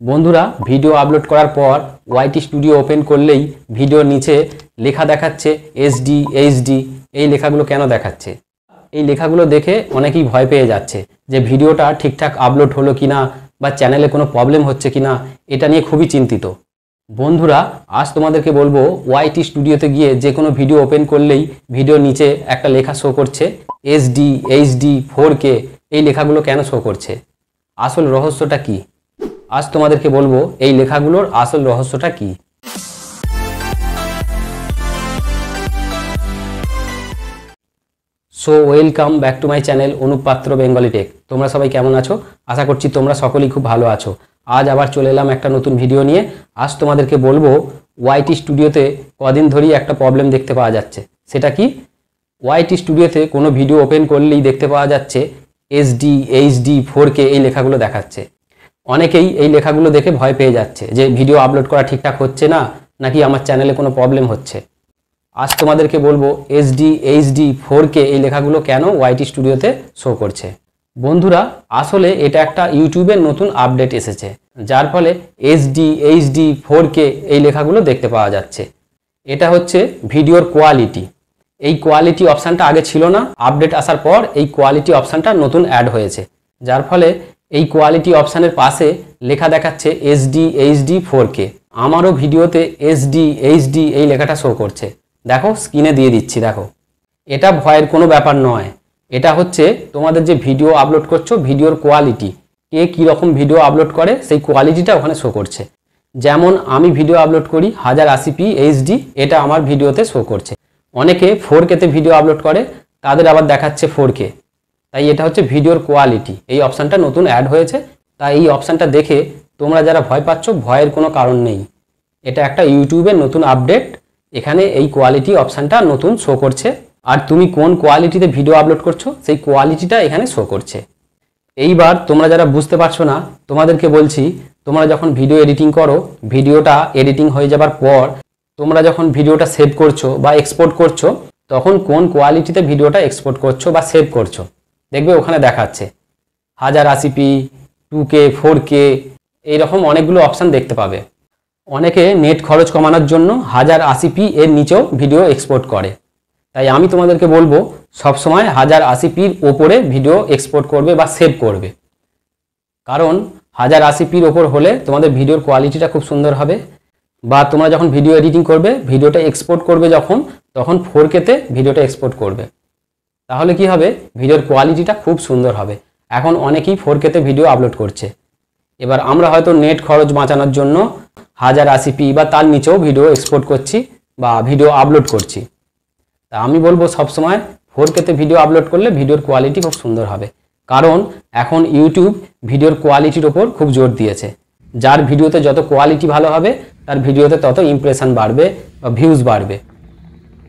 বন্ধুরা video upload করার পর ওয়াইটি স্টুডিও ওপেন করলেই ভিডিওর নিচে লেখা দেখাচ্ছে এসডি এইচডি। এই লেখাগুলো কেন দেখাচ্ছে? এই লেখাগুলো দেখে অনেকেই ভয় পেয়ে যাচ্ছে যে ভিডিওটা ঠিকঠাক আপলোড হলো কিনা বা চ্যানেলে কোনো প্রবলেম হচ্ছে কিনা, এটা নিয়ে খুবই চিন্তিত। বন্ধুরা আজ তোমাদেরকে বলবো ওয়াইটি স্টুডিওতে গিয়ে যে কোনো ভিডিও ওপেন করলেই ভিডিওর নিচে একটা লেখা শো করছে এসডি এইচডি 4K। এই লেখাগুলো কেন শো করছে, আসল রহস্যটা কি? আজ তোমাদেরকে বলবো এই লেখাগুলোর আসল রহস্যটা কি। So welcome back to my channel Anup পাত্র বেঙ্গলি টেক। তোমরা সবাই কেমন আছো? আশা করছি তোমরা সকলেই খুব ভালো আছো। আজ আবার চলে এলাম একটা নতুন ভিডিও নিয়ে। আজ তোমাদেরকে বলবো ওয়াইটি স্টুডিওতে কদিন ধরেই একটা প্রবলেম দেখতে পাওয়া যাচ্ছে। সেটা কি? ওয়াইটি স্টুডিওতে কোনো ভিডিও ওপেন করলেই দেখতে পাওয়া যাচ্ছে এসডি এইচডি 4K এই লেখাগুলো দেখাচ্ছে। অনেকেই এই লেখাগুলো দেখে ভয় পেয়ে যাচ্ছে যে ভিডিও আপলোড করা ঠিকঠাক হচ্ছে না, নাকি আমার চ্যানেলে কোনো প্রবলেম হচ্ছে। আজ তোমাদেরকে বলবো এসডি এইচডি 4K এই লেখাগুলো কেন ওয়াইটি স্টুডিওতে শো করছে। বন্ধুরা আসলে এটা একটা ইউটিউবের নতুন আপডেট এসেছে, যার ফলে এসডি এইচডি 4K এই লেখাগুলো দেখতে পাওয়া যাচ্ছে। এটা হচ্ছে ভিডিওর কোয়ালিটি। এই কোয়ালিটি অপশানটা আগে ছিল না, আপডেট আসার পর এই কোয়ালিটি অপশানটা নতুন অ্যাড হয়েছে, যার ফলে এই কোয়ালিটি অপশানের পাশে লেখা দেখাচ্ছে এসডি এইচডি 4K। আমারও ভিডিওতে এসডি এইচডি এই লেখাটা শো করছে। দেখো স্ক্রিনে দিয়ে দিচ্ছি, দেখো। এটা ভয়ের কোনো ব্যাপার নয়, এটা হচ্ছে তোমাদের যে ভিডিও আপলোড করছো ভিডিওর কোয়ালিটি, কে কীরকম ভিডিও আপলোড করে সেই কোয়ালিটিটা ওখানে শো করছে। যেমন আমি ভিডিও আপলোড করি 1080p এইচডি, এটা আমার ভিডিওতে শো করছে। অনেকে 4K-তে ভিডিও আপলোড করে, তাদের আবার দেখাচ্ছে 4K। তাই এটা হচ্ছে ভিডিওর কোয়ালিটি। এই অপশানটা নতুন অ্যাড হয়েছে, তাই এই অপশানটা দেখে তোমরা যারা ভয় পাচ্ছ, ভয়ের কোনো কারণ নেই। এটা একটা ইউটিউবের নতুন আপডেট, এখানে এই কোয়ালিটি অপশানটা নতুন শো করছে, আর তুমি কোন কোয়ালিটিতে ভিডিও আপলোড করছো সেই কোয়ালিটিটা এখানে শো করছে। এইবার তোমরা যারা বুঝতে পারছো না, তোমাদেরকে বলছি, তোমরা যখন ভিডিও এডিটিং করো, ভিডিওটা এডিটিং হয়ে যাবার পর তোমরা যখন ভিডিওটা সেভ করছো বা এক্সপোর্ট করছো, তখন কোন কোয়ালিটিতে ভিডিওটা এক্সপোর্ট করছো বা সেভ করছো দেখবে ওখানে দেখাচ্ছে 1080p, 2K, 4K, এইরকম অনেকগুলো অপশান দেখতে পাবে। অনেকে নেট খরচ কমানোর জন্য 1080p এর নিচেও ভিডিও এক্সপোর্ট করে। তাই আমি তোমাদেরকে বলবো সবসময় 1080pর ওপরে ভিডিও এক্সপোর্ট করবে বা সেভ করবে, কারণ 1080pর ওপর হলে তোমাদের ভিডিওর কোয়ালিটিটা খুব সুন্দর হবে। বা তোমরা যখন ভিডিও এডিটিং করবে, ভিডিওটা এক্সপোর্ট করবে তখন 4K-তে ভিডিওটা এক্সপোর্ট করবে, তাহলে কি হবে, ভিডিওর কোয়ালিটিটা খুব সুন্দর হবে। এখন অনেকেই 4K-তে ভিডিও আপলোড করছে। এবার আমরা হয়তো নেট খরচ বাঁচানোর জন্য 1080p বা তার নিচেও ভিডিও এক্সপোর্ট করছি বা ভিডিও আপলোড করছি। তা আমি বলবো সবসময় 4K-তে ভিডিও আপলোড করলে ভিডিওর কোয়ালিটি খুব সুন্দর হবে, কারণ এখন ইউটিউব ভিডিওর কোয়ালিটির ওপর খুব জোর দিয়েছে। যার ভিডিওতে যত কোয়ালিটি ভালো হবে তার ভিডিওতে তত ইমপ্রেশন বাড়বে বা ভিউজ বাড়বে।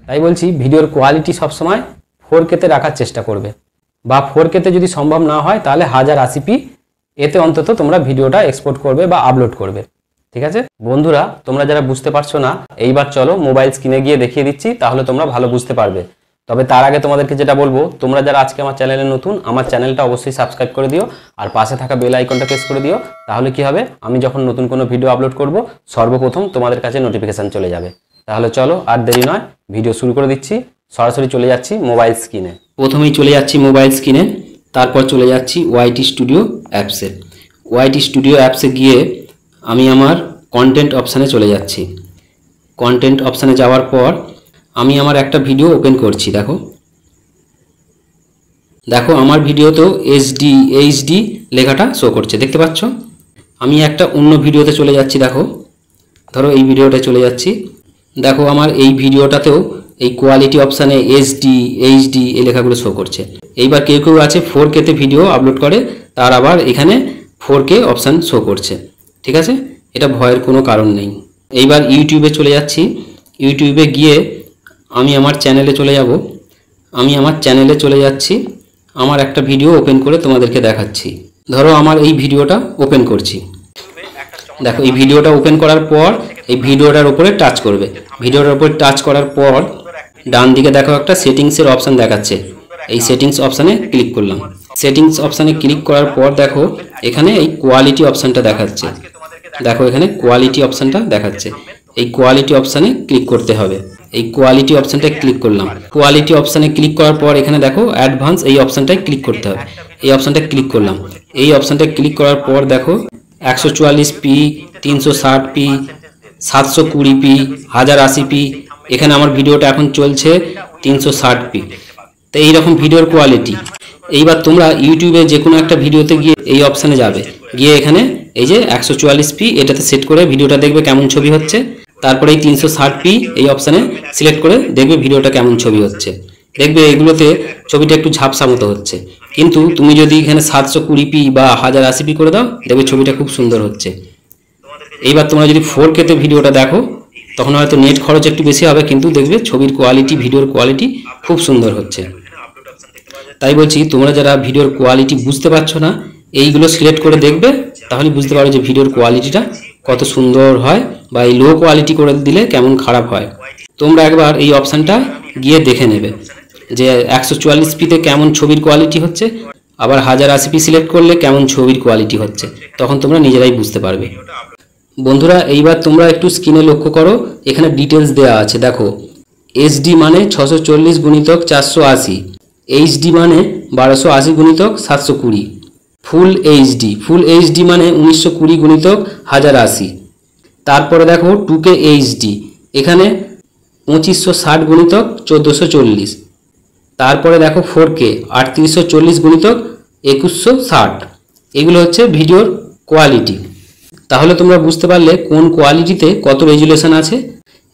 তাই বলছি ভিডিওর কোয়ালিটি সবসময় 4K-তে রাখার চেষ্টা করবে, বা 4K-তে যদি সম্ভব না হয় তাহলে 1080p এতে অন্তত তোমরা ভিডিওটা এক্সপোর্ট করবে বা আপলোড করবে। ঠিক আছে বন্ধুরা, তোমরা যারা বুঝতে পারছো না, এইবার চলো মোবাইল স্ক্রিনে গিয়ে দেখিয়ে দিচ্ছি, তাহলে তোমরা ভালো বুঝতে পারবে। তবে তার আগে তোমাদেরকে যেটা বলবো, তোমরা যারা আজকে আমার চ্যানেলে নতুন, আমার চ্যানেলটা অবশ্যই সাবস্ক্রাইব করে দিও, আর পাশে থাকা বেল আইকনটা প্রেস করে দিও। তাহলে কি হবে, আমি যখন নতুন কোনো ভিডিও আপলোড করব সর্বপ্রথম তোমাদের কাছে নোটিফিকেশান চলে যাবে। তাহলে চলো আর দেরি নয়, ভিডিও শুরু করে দিচ্ছি। সরাসরি চলে যাচ্ছি মোবাইল স্ক্রিনে। প্রথমেই চলে যাচ্ছি মোবাইল স্ক্রিনে, তারপর চলে যাচ্ছি ওয়াইটি স্টুডিও অ্যাপসে। ওয়াইটি স্টুডিও অ্যাপসে গিয়ে আমি আমার কন্টেন্ট অপশানে চলে যাচ্ছি। কন্টেন্ট অপশানে যাওয়ার পর আমি আমার একটা ভিডিও ওপেন করছি। দেখো আমার ভিডিওতেও এসডি এইচডি লেখাটা শো করছে, দেখতে পাচ্ছ। আমি একটা অন্য ভিডিওতে চলে যাচ্ছি। দেখো ধরো এই ভিডিওটা চলে যাচ্ছি। দেখো আমার এই ভিডিওটাতেও এই কোয়ালিটি অপশানে এসডি এইচডি এই লেখাগুলো শো করছে। এইবার কেউ কেউ আছে 4K-তে ভিডিও আপলোড করে, তার আবার এখানে 4K অপশান শো করছে। ঠিক আছে, এটা ভয়ের কোনো কারণ নেই। এইবার ইউটিউবে চলে যাচ্ছি। ইউটিউবে গিয়ে আমি আমার চ্যানেলে চলে যাব। আমি আমার চ্যানেলে চলে যাচ্ছি, আমার একটা ভিডিও ওপেন করে তোমাদেরকে দেখাচ্ছি। ধরো আমার এই ভিডিওটা ওপেন করছি। দেখো এই ভিডিওটা ওপেন করার পর এই ভিডিওটার উপরে টাচ করবে। ভিডিওটার উপরে টাচ করার পর ডান দিকে দেখো একটা সেটিংসের অপশান দেখাচ্ছে। এই সেটিংস অপশানে ক্লিক করলাম। সেটিংস অপশানে ক্লিক করার পর দেখো এখানে এই কোয়ালিটি অপশানটা দেখাচ্ছে। দেখো এখানে কোয়ালিটি অপশানটা দেখাচ্ছে, এই কোয়ালিটি অপশানে ক্লিক করতে হবে। এই কোয়ালিটি অপশানটা ক্লিক করলাম। কোয়ালিটি অপশানে ক্লিক করার পর এখানে দেখো অ্যাডভান্স, এই অপশানটায় ক্লিক করতে হবে। এই অপশানটা ক্লিক করলাম। এই অপশানটা ক্লিক করার পর দেখো 144p, 360p, 720p, 1080p। এখানে আমার ভিডিওটা এখন চলছে 360p। তো এইরকম ভিডিওর কোয়ালিটি। এইবার তোমরা ইউটিউবে যে কোনো একটা ভিডিওতে গিয়ে এই অপশানে যাবে, গিয়ে এখানে এই যে 144p এটাতে সেট করে ভিডিওটা দেখবে কেমন ছবি হচ্ছে। তারপরে এই 360p এই অপশানে সিলেক্ট করে দেখবে ভিডিওটা কেমন ছবি হচ্ছে। দেখবে এগুলোতে ছবিটা একটু ঝাপসা মতো হচ্ছে, কিন্তু তুমি যদি এখানে 720p বা 1080p করে দাও, দেখবে ছবিটা খুব সুন্দর হচ্ছে। এইবার তোমরা যদি 4K তে ভিডিওটা দেখো, তখন হয়তো নেট খরচ একটু বেশি হবে, কিন্তু দেখবে ছবির কোয়ালিটি, ভিডিওর কোয়ালিটি খুব সুন্দর হচ্ছে। তাই বলছি, তোমরা যারা ভিডিওর কোয়ালিটি বুঝতে পারছো না, এইগুলো সিলেক্ট করে দেখবে, তাহলে বুঝতে পারো যে ভিডিওর কোয়ালিটিটা কত সুন্দর হয়, বা এই লো কোয়ালিটি করে দিলে কেমন খারাপ হয়। তোমরা একবার এই অপশানটা গিয়ে দেখে নেবে যে 144pতে কেমন ছবির কোয়ালিটি হচ্ছে, আবার 1080p সিলেক্ট করলে কেমন ছবির কোয়ালিটি হচ্ছে, তখন তোমরা নিজেরাই বুঝতে পারবে। বন্ধুরা, এইবার তোমরা একটু স্ক্রিনে লক্ষ্য করো, এখানে ডিটেলস দেওয়া আছে। দেখো HD মানে 640 × 480, HD মানে 1280 × 720, ফুল এইচডি মানে 1920 × 1080। তারপরে দেখো 2K HD, এখানে 2560 × 1440। তারপরে দেখো 4K 3840 × 2160। এগুলো হচ্ছে ভিডিওর কোয়ালিটি। তাহলে তোমরা বুঝতে পারলে কোন কোয়ালিটিতে কত রেজুলেশন আছে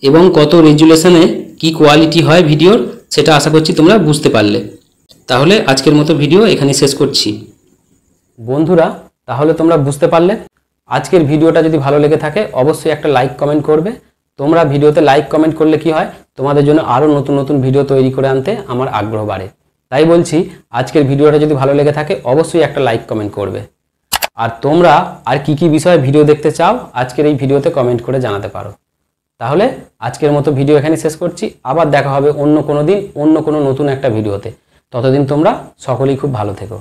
এবং কত রেজুলেশনে কি কোয়ালিটি হয় ভিডিওর, সেটা আশা করছি তোমরা বুঝতে পারলে। তাহলে আজকের মতো ভিডিও এখানে শেষ করছি। বন্ধুরা, তাহলে তোমরা বুঝতে পারলে। আজকের ভিডিওটা যদি ভালো লেগে থাকে অবশ্যই একটা লাইক কমেন্ট করবে। তোমরা ভিডিওতে লাইক কমেন্ট করলে কি হয়, তোমাদের জন্য আরও নতুন নতুন ভিডিও তৈরি করে আনতে আমার আগ্রহ বাড়ে। তাই বলছি, আজকের ভিডিওটা যদি ভালো লেগে থাকে অবশ্যই একটা লাইক কমেন্ট করবে। আর তোমরা আর কি কি বিষয়ে ভিডিও দেখতে চাও আজকের এই ভিডিওতে কমেন্ট করে জানাতে পারো। তাহলে আজকের মতো ভিডিও এখানে শেষ করছি। আবার দেখা হবে অন্য কোনো দিন অন্য কোনো নতুন একটা ভিডিওতে। ততদিন তোমরা সকলেই খুব ভালো থেকো।